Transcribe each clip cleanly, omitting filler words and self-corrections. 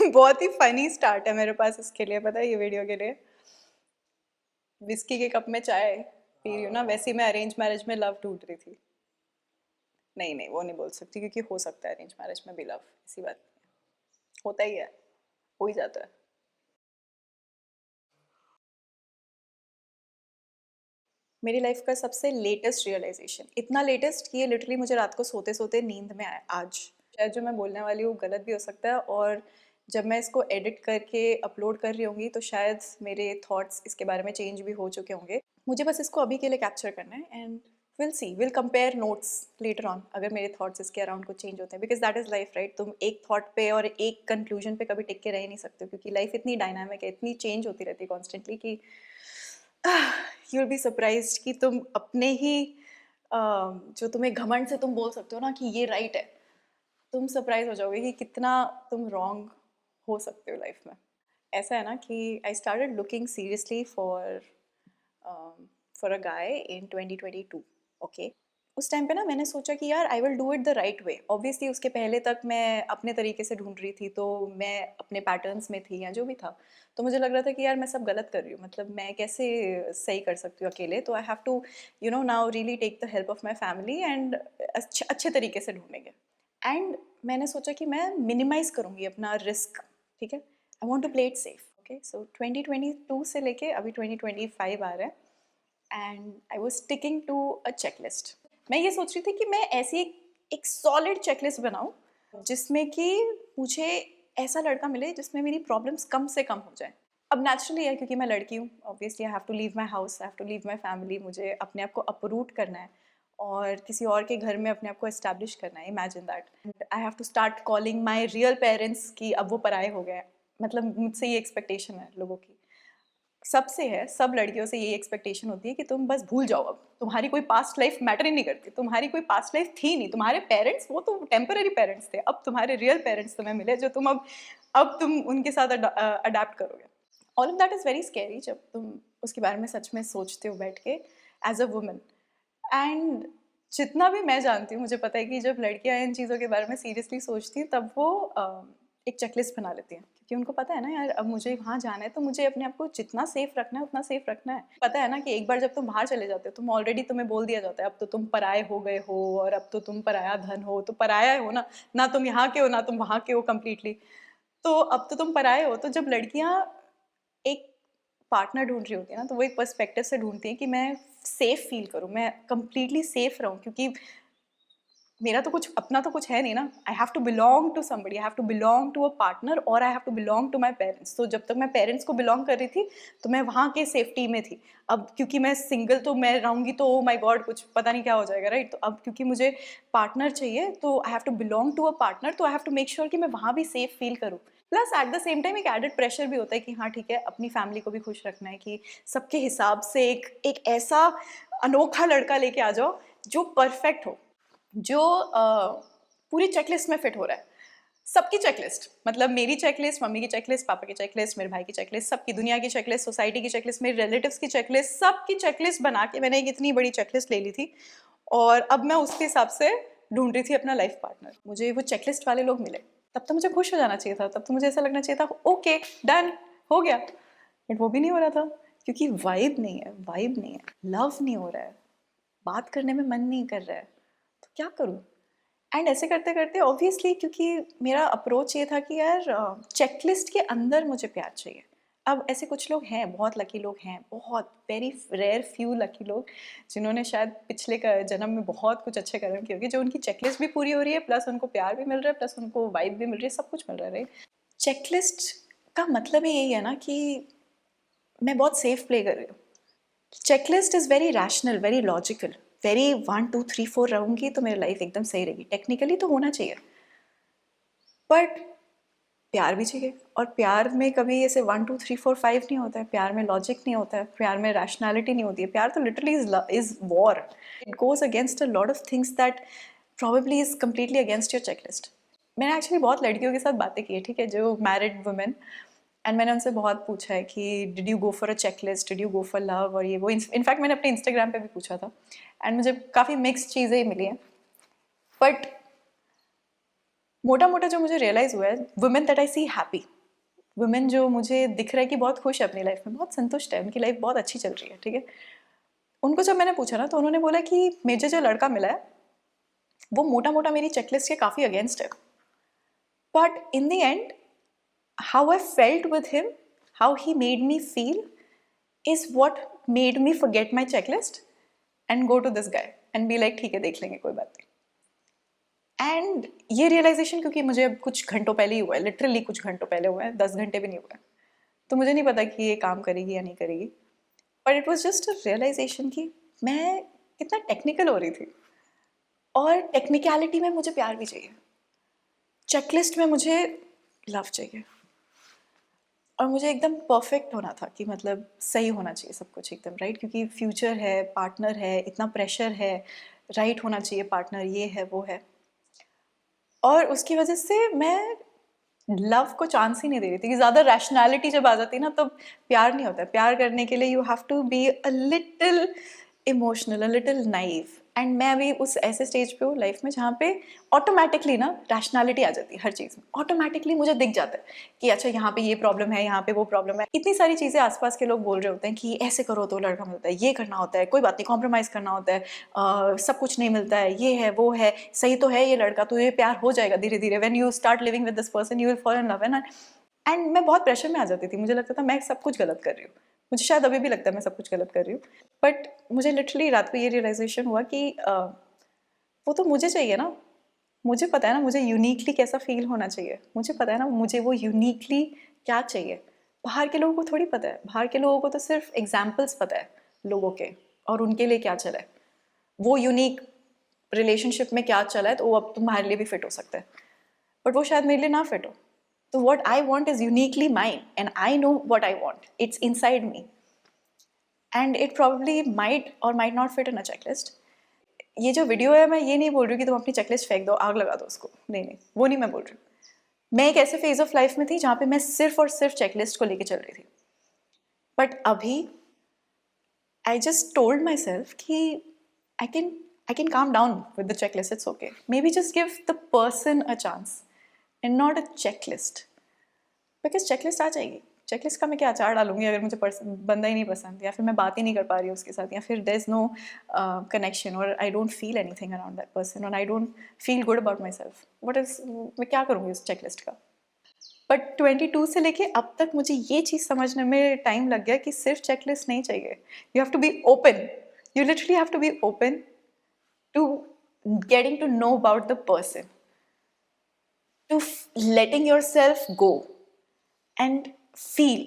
बहुत ही funny start है मेरे पास इसके लिए, पता है, ये वीडियो के लिए। विस्की के कप में चाय पी रही हूँ ना, वैसे ही मैं अरेंज मैरिज में लव ढूंढ रही थी। नहीं नहीं, वो नहीं बोल सकती, क्योंकि हो सकता है अरेंज मैरिज में भी लव, ऐसी बात नहीं है। होता ही है, हो ही जाता है। मेरी लाइफ का सबसे लेटेस्ट रियलाइजेशन, इतना लेटेस्ट कि ये लिटरली मुझे रात को सोते सोते नींद में आया आज। शायद जो मैं बोलने वाली हूँ गलत भी हो सकता है, और जब मैं इसको एडिट करके अपलोड कर रही होंगी तो शायद मेरे थॉट्स इसके बारे में चेंज भी हो चुके होंगे। मुझे बस इसको अभी के लिए कैप्चर करना है, and will see, will compare notes later on अगर मेरे थॉट्स इसके अराउंड कुछ चेंज होते हैं, because that is life, right. तुम एक थॉट पे और एक कंक्लूजन पे कभी टिक के रह ही नहीं सकते, क्योंकि लाइफ इतनी डायनामिक है, इतनी चेंज होती रहती है कॉन्स्टेंटली कि यू विल बी सरप्राइज्ड कि तुम अपने ही जो तुम्हें घमंड से तुम बोल सकते हो ना कि ये राइट है, तुम सरप्राइज हो जाओगे कि कितना तुम रॉन्ग हो सकते हो लाइफ में। ऐसा है ना कि I started looking seriously for a guy in 2022। Okay, उस टाइम पे ना मैंने सोचा कि यार I will do it the right way. Obviously उसके पहले तक मैं अपने तरीके से ढूंढ रही थी, तो मैं अपने पैटर्न्स में थी या जो भी था, तो मुझे लग रहा था कि यार मैं सब गलत कर रही हूँ, मतलब मैं कैसे सही कर सकती हूँ अकेले, तो I have to now really take the help of my family and अच्छे अच्छे तरीके से ढूंढेंगे। एंड मैंने सोचा कि मैं मिनिमाइज करूँगी अपना रिस्क, ठीक है। I want to play it safe. Okay, so 2022 से लेके अभी 2025 आ रहा है, and I was sticking to a checklist. मैं ये सोच रही थी कि मैं ऐसी एक सॉलिड चेकलिस्ट बनाऊं जिसमें कि मुझे ऐसा लड़का मिले जिसमें मेरी प्रॉब्लम्स कम से कम हो जाए। अब नेचुरली है, क्योंकि मैं लड़की हूँ, obviously I have to leave my house, I have to leave my family, मुझे अपने आप को अपरूट करना है और किसी और के घर में अपने आप को एस्टैब्लिश करना है। Imagine that I have to start calling my real parents कि अब वो पराए हो गए। मतलब मुझसे ये एक्सपेक्टेशन है लोगों की, सबसे है, सब लड़कियों से यही एक्सपेक्टेशन होती है कि तुम बस भूल जाओ, अब तुम्हारी कोई पास्ट लाइफ मैटर ही नहीं करती, तुम्हारी कोई पास्ट लाइफ थी नहीं, तुम्हारे पेरेंट्स वो तो टेम्पररी पेरेंट्स थे, अब तुम्हारे रियल पेरेंट्स तुम्हें मिले जो तुम अब तुम उनके साथ अडेप्ट करोगे। All of that is very scary जब तुम उसके बारे में सच में सोचते हो बैठ के एज अ वुमन। एंड जितना भी मैं जानती हूँ, मुझे पता है कि जब लड़कियाँ इन चीज़ों के बारे में सीरियसली सोचती हैं तब वो एक चेकलिस्ट बना लेती हैं, क्योंकि उनको पता है ना यार, अब मुझे वहाँ जाना है तो मुझे अपने आप को जितना सेफ रखना है उतना सेफ रखना है। पता है ना कि एक बार जब तुम बाहर चले जाते हो, तुम ऑलरेडी, तुम्हें बोल दिया जाता है अब तो तुम पराये हो गए हो, और अब तो तुम पराया धन हो, तो पराया हो ना, ना तुम यहाँ के हो ना तुम वहाँ के हो कम्प्लीटली, तो अब तो तुम पराये हो। तो जब लड़कियाँ एक पार्टनर ढूंढ रही होती है ना, तो वो एक पर्सपेक्टिव से ढूंढती है कि मैं सेफ फील करूँ, मैं कंप्लीटली सेफ रहूँ, क्योंकि मेरा तो कुछ अपना तो कुछ है नहीं ना। I have to belong to somebody, I have to belong to a partner, और I have to belong to my parents. तो जब तक मैं पेरेंट्स को बिलोंग कर रही थी तो मैं वहाँ के सेफ्टी में थी। अब क्योंकि मैं सिंगल तो मैं रहूँगी तो ओ माई गॉड कुछ पता नहीं क्या हो जाएगा, राइट। तो अब क्योंकि मुझे पार्टनर चाहिए तो I have to belong to a partner, तो I have to make sure कि मैं वहाँ भी सेफ फील करूँ। Plus at the same time एक एडेड प्रेशर भी होता है कि हाँ ठीक है, अपनी फैमिली को भी खुश रखना है, कि सबके हिसाब से एक ऐसा अनोखा लड़का लेके आ जाओ जो परफेक्ट हो, जो पूरी चेकलिस्ट में फिट हो रहा है। सबकी चेकलिस्ट, मतलब मेरी चेकलिस्ट, मम्मी की चेकलिस्ट, पापा की चेकलिस्ट, मेरे भाई की चेकलिस्ट, सबकी, दुनिया की चेकलिस्ट, सोसाइटी की चेकलिस्ट, मेरे रिलेटिव्स की चेकलिस्ट, सबकी चेकलिस्ट बना के मैंने एक इतनी बड़ी चेकलिस्ट ले ली थी। और अब मैं उसके हिसाब से ढूंढ रही थी अपना लाइफ पार्टनर। मुझे वो चेकलिस्ट वाले लोग मिले, तब तो मुझे खुश हो जाना चाहिए था, तब तो मुझे ऐसा लगना चाहिए था ओके डन हो गया, बट वो भी नहीं हो रहा था, क्योंकि वाइब नहीं है, वाइब नहीं है, लव नहीं हो रहा है, बात करने में मन नहीं कर रहा है, तो क्या करूँ। एंड ऐसे करते करते ऑब्वियसली, क्योंकि मेरा अप्रोच ये था कि यार चेकलिस्ट के अंदर मुझे प्यार चाहिए। अब ऐसे कुछ लोग हैं, बहुत लकी लोग हैं, बहुत वेरी रेयर फ्यू लकी लोग जिन्होंने शायद पिछले जन्म में बहुत कुछ अच्छे कर्म किए होंगे, जो उनकी चेकलिस्ट भी पूरी हो रही है, प्लस उनको प्यार भी मिल रहा है, प्लस उनको वाइब भी मिल रही है, सब कुछ मिल रहा है, राइट। चेकलिस्ट का मतलब ही यही है ना कि मैं बहुत सेफ प्ले कर रही हूँ। Checklist is very rational, very logical, very 1 2 3 4 रहूँगी तो मेरी लाइफ एकदम सही रहेगी, टेक्निकली तो होना चाहिए, बट प्यार भी चाहिए। और प्यार में कभी ऐसे 1 2 3 4 5 नहीं होता है, प्यार में लॉजिक नहीं होता है, प्यार में रैशनैलिटी नहीं होती है, प्यार तो literally is war. It goes against a lot of things that probably is completely against your checklist. मैंने एक्चुअली बहुत लड़कियों के साथ बातें की है, ठीक है, जो मैरिड वुमेन, एंड मैंने उनसे बहुत पूछा है कि did you go for a checklist, did you go for love, और ये वो। इनफैक्ट मैंने अपने इंस्टाग्राम पे भी पूछा था, एंड मुझे काफ़ी मिक्स्ड चीज़ें ही मिली हैं। बट मोटा मोटा जो मुझे रियलाइज़ हुआ है, women that I see happy, women जो मुझे दिख रहा है कि बहुत खुश है अपनी लाइफ में, बहुत संतुष्ट है, उनकी लाइफ बहुत अच्छी चल रही है, ठीक है। उनको जब मैंने पूछा ना, तो उन्होंने बोला कि मुझे जो लड़का मिला है वो मोटा मोटा मेरी चेकलिस्ट के काफ़ी अगेंस्ट है, but in the end how I felt with him, how he made me feel is what made me forget my checklist and go to this guy and be like ठीक है, देख लेंगे, कोई बात नहीं। एंड ये realisation क्योंकि मुझे अब कुछ घंटों पहले ही हुआ है, लिटरली कुछ घंटों पहले हुआ है, 10 घंटे भी नहीं हुआ है, तो मुझे नहीं पता कि ये काम करेगी या नहीं करेगी, but it was just a realisation कि मैं कितना टेक्निकल हो रही थी, और टेक्निकलिटी में मुझे प्यार भी चाहिए, चेकलिस्ट में मुझे लव चाहिए, और मुझे एकदम परफेक्ट होना था कि मतलब सही होना चाहिए सब कुछ एकदम राइट, क्योंकि फ्यूचर है, पार्टनर है, इतना प्रेशर है, राइट होना चाहिए पार्टनर, ये है वो है। और उसकी वजह से मैं लव को चांस ही नहीं दे रही थी कि ज़्यादा रैशनैलिटी जब आ जाती है ना, तब प्यार नहीं होता है। प्यार करने के लिए you have to be a little emotional, a little naive, and मैं अभी उस ऐसे स्टेज पे हूँ लाइफ में जहाँ पे ऑटोमेटिकली ना रैशनैलिटी आ जाती है हर चीज़ में, ऑटोमेटिकली मुझे दिख जाता है कि अच्छा यहाँ पे ये प्रॉब्लम है, यहाँ पे वो प्रॉब्लम है, इतनी सारी चीज़ें आसपास के लोग बोल रहे होते हैं कि ऐसे करो तो लड़का मिलता है, ये करना होता है, कोई बात नहीं, कॉम्प्रोमाइज़ करना होता है, सब कुछ नहीं मिलता है, ये है वो है, सही तो है ये लड़का, तो ये प्यार हो जाएगा धीरे धीरे, when you start living with this person you will fall in love. And मैं बहुत प्रेशर में आ जाती थी, मुझे लगता था मैं सब कुछ गलत कर रही हूँ, मुझे शायद अभी भी लगता है मैं सब कुछ गलत कर रही हूँ, बट मुझे लिटरली रात को ये रियलाइजेशन हुआ कि वो तो मुझे चाहिए ना, मुझे पता है ना मुझे यूनिकली कैसा फील होना चाहिए, मुझे पता है ना मुझे वो यूनिकली क्या चाहिए। बाहर के लोगों को थोड़ी पता है, बाहर के लोगों को तो सिर्फ एग्जाम्पल्स पता है लोगों के, और उनके लिए क्या चला है, वो यूनिक रिलेशनशिप में क्या चला है, तो वो अब तुम्हारे लिए भी फिट हो सकता है, बट वो शायद मेरे लिए ना फिट हो। तो what I want is uniquely mine, and I know what I want. It's inside me, and it probably might or might not fit in a checklist. ये जो वीडियो है, मैं ये नहीं बोल रही हूँ कि तुम अपनी चेकलिस्ट फेंक दो, आग लगा दो उसको, नहीं नहीं, वो नहीं मैं बोल रही हूँ। मैं एक ऐसे फेज ऑफ लाइफ में थी जहाँ पे मैं सिर्फ और सिर्फ चेकलिस्ट को लेके चल रही थी, बट अभी I just told myself कि I can calm down with the checklist, it's okay, maybe just give the person a chance and not a checklist, because checklist आ जाएगी, चेकलिस्ट का मैं क्या अचार डालूंगी अगर मुझे बंदा ही नहीं पसंद, या फिर मैं बात ही नहीं कर पा रही हूँ उसके साथ, या फिर देयर इज नो कनेक्शन, और I don't feel anything around that person, और I don't feel good about myself, what is, मैं क्या करूँगी उस चेकलिस्ट का। बट 22 से लेके अब तक मुझे ये चीज़ समझने में टाइम लग गया कि सिर्फ चेकलिस्ट नहीं चाहिए, you have to be open, you literally have to be open to getting to know about the person, to letting yourself go and feel.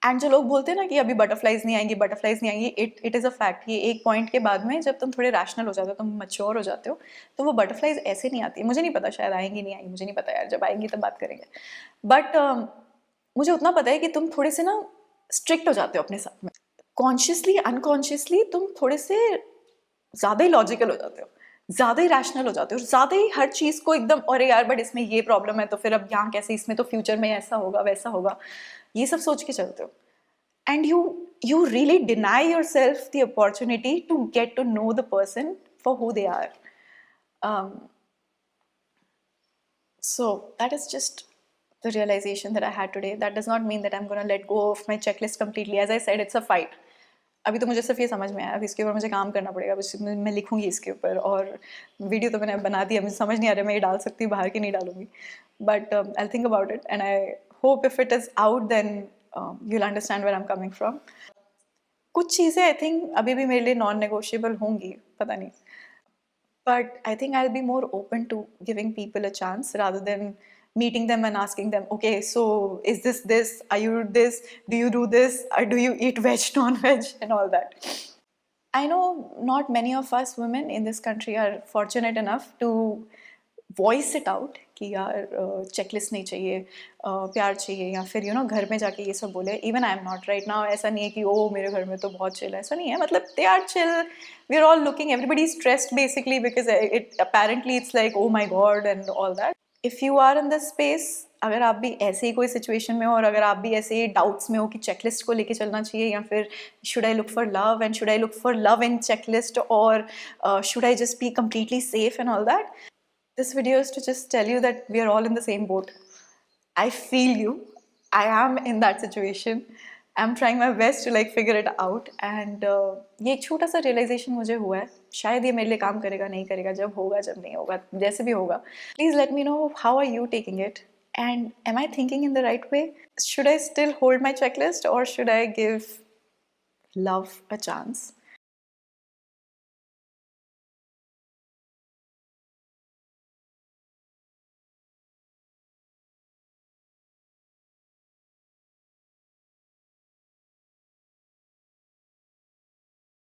And जो लोग बोलते हैं ना कि अभी बटरफ्लाइज नहीं आएंगी, बटरफ्लाइज नहीं आएंगी, इट इज़ अ फैक्ट। ये एक पॉइंट के बाद में जब तुम थोड़े रैशनल हो जाते हो, तुम मच्योर हो जाते हो, तो वो बटरफ्लाइज ऐसे नहीं आती। मुझे नहीं पता शायद आएंगी नहीं आएंगी, मुझे नहीं पता यार, जब आएंगी तब बात करेंगे, बट मुझे उतना पता है कि तुम थोड़े से ना स्ट्रिक्ट हो जाते हो अपने साथ में, कॉन्शियसली अनकॉन्शियसली तुम थोड़े से ज़्यादा ही लॉजिकल हो जाते हो, ज़्यादा ही रैशनल हो जाते हो, ज़्यादा ही हर चीज़ को एकदम, अरे यार बट इसमें ये प्रॉब्लम है तो फिर अब यहाँ कैसे, इसमें तो फ्यूचर में ऐसा होगा वैसा होगा, ये सब सोच के चलते हो, and you really deny yourself the opportunity to get to know the person for who they are. So that is just the realization that I had today. That does not mean that I'm going to let go of my checklist completely. As I said, it's a fight. अभी तो मुझे सिर्फ ये समझ में आया, अब इसके ऊपर मुझे काम करना पड़ेगा, अब मैं लिखूंगी इसके ऊपर, और वीडियो तो मैंने बना दी है, मुझे समझ नहीं आ रहा मैं ये डाल सकती हूँ बाहर की नहीं डालूंगी, but I think about it and I hope if it is out then you'll understand where I'm coming from. कुछ चीज़ें आई थिंक अभी भी मेरे लिए नॉन नेगोशिएबल होंगी, पता नहीं, but I think I'll be more open to giving people a chance rather than meeting them and asking them, okay, so is this, are you this, do you do this, or do you eat veg, non-veg, and all that. I know not many of us women in this country are fortunate enough to voice it out कि यार checklist नहीं चाहिए, प्यार चाहिए, या फिर you know घर में जाके ये सब बोले। Even I am not right now, ऐसा नहीं है कि ओ मेरे घर में तो बहुत चिल है, ऐसा नहीं है, मतलब they are chill, we are all looking, everybody stressed basically because it apparently it's like oh my god and all that. If you are in this space, अगर आप भी ऐसे ही कोई सिचुएशन में हो और अगर आप भी ऐसे ही डाउट्स में हो कि चेकलिस्ट को लेके चलना चाहिए या फिर should I look for love and should I look for love in checklist और should I just be completely safe and all that, this video is to just tell you that we are all in the same boat. I feel you. I am in that situation. I'm trying my best to like figure it out. And ये एक छोटा सा realization मुझे हुआ है. शायद ये मेरे लिए काम करेगा नहीं करेगा, जब होगा जब नहीं होगा, जैसे भी होगा. Please let me know how are you taking it. And am I thinking in the right way? Should I still hold my checklist or should I give love a chance?